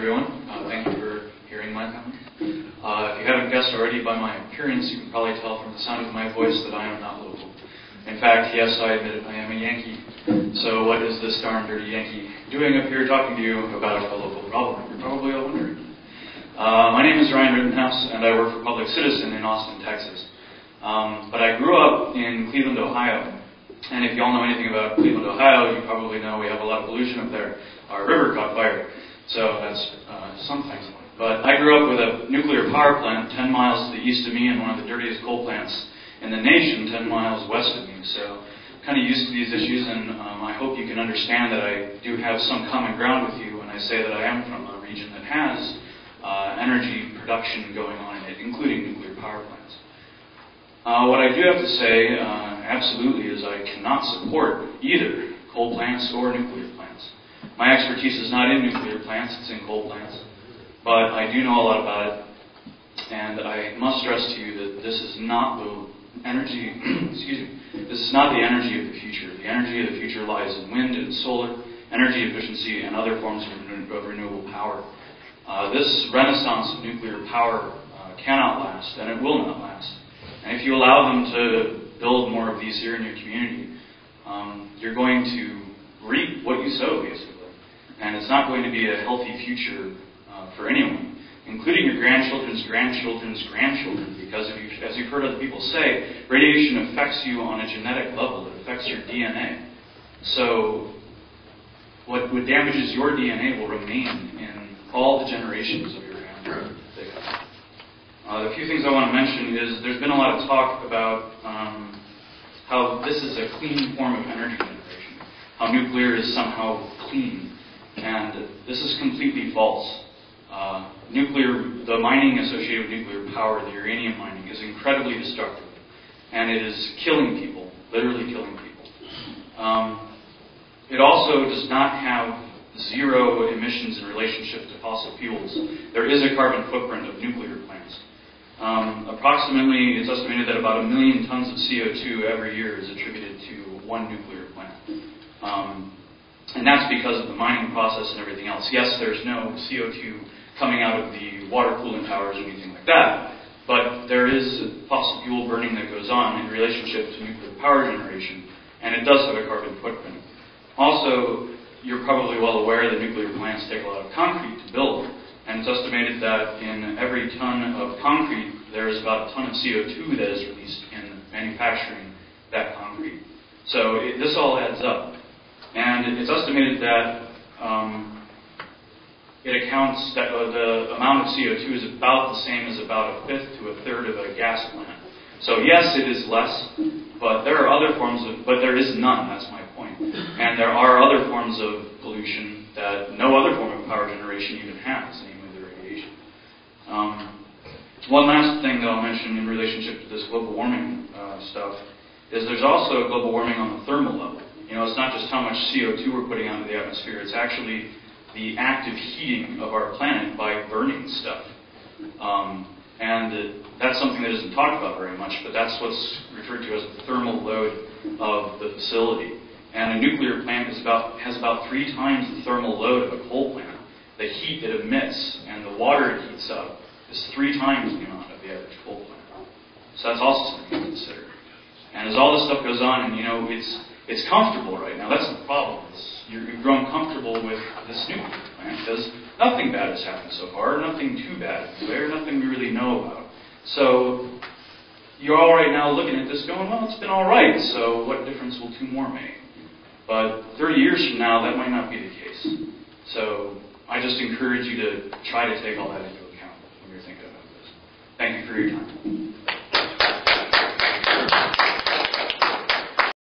everyone. Thank you for hearing my comments. If you haven't guessed already by my appearance, you can probably tell from the sound of my voice that I am not local. In fact, yes, I admit it, I am a Yankee. So what is this darn dirty Yankee doing up here talking to you about a local problem? You're probably all wondering. My name is Ryan Rittenhouse, and I work for Public Citizen in Austin, Texas. But I grew up in Cleveland, Ohio. And if you all know anything about Cleveland, Ohio, you probably know we have a lot of pollution up there. Our river caught fire. So that's something. But I grew up with a nuclear power plant 10 miles to the east of me and one of the dirtiest coal plants in the nation 10 miles west of me. So I'm kind of used to these issues, and I hope you can understand that I do have some common ground with you when I say that I am from a region that has energy production going on in it, including nuclear power plants. What I do have to say, absolutely, is I cannot support either coal plants or nuclear plants. My expertise is not in nuclear plants, it's in coal plants. But I do know a lot about it, and I must stress to you that this is not the energy, this is not the energy of the future. The energy of the future lies in wind and solar, energy efficiency, and other forms of renewable power. This renaissance of nuclear power cannot last, and it will not last. And if you allow them to build more of these here in your community, you're going to reap what you sow, basically. And it's not going to be a healthy future for anyone, including your grandchildren's grandchildren's grandchildren, because as you've heard other people say, radiation affects you on a genetic level. It affects your DNA. So what damages your DNA will remain in all the generations of your family. The few things I want to mention is there's been a lot of talk about how this is a clean form of energy generation, how nuclear is somehow clean, and this is completely false. The mining associated with nuclear power, the uranium mining, is incredibly destructive, and it is killing people, literally killing people. It also does not have zero emissions in relationship to fossil fuels. There is a carbon footprint of nuclear plants. Approximately, it's estimated that about 1 million tons of CO2 every year is attributed to one nuclear plant. And that's because of the mining process and everything else. Yes, there's no CO2 coming out of the water cooling towers or anything like that, but there is fossil fuel burning that goes on in relationship to nuclear power generation, and it does have a carbon footprint. Also, you're probably well aware that nuclear plants take a lot of concrete to build, and it's estimated that in every ton of concrete, there is about a ton of CO2 that is released in manufacturing that concrete. So this all adds up. And it's estimated that it accounts that the amount of CO2 is about the same as about a fifth to a third of a gas plant. So yes, it is less, but there are other forms of, but there is none, that's my point. And there are other forms of pollution that no other form of power generation even has, namely the radiation. One last thing that I'll mention in relationship to this global warming stuff is there's also global warming on the thermal level. You know, it's not just how much CO2 we're putting out into the atmosphere, it's actually the active heating of our planet by burning stuff. And that's something that isn't talked about very much, but that's what's referred to as the thermal load of the facility. And a nuclear plant has about 3 times the thermal load of a coal plant. The heat it emits and the water it heats up is 3 times the amount of the average coal plant. So that's also something to consider. And as all this stuff goes on, and you know, it's comfortable right now. That's the problem. You've grown comfortable with this nuclear plant because nothing bad has happened so far, nothing too bad there, nothing we really know about. So you're all right now looking at this going, well, it's been all right, so what difference will 2 more make? But 30 years from now, that might not be the case. So I just encourage you to try to take all that into account when you're thinking about this. Thank you for your time.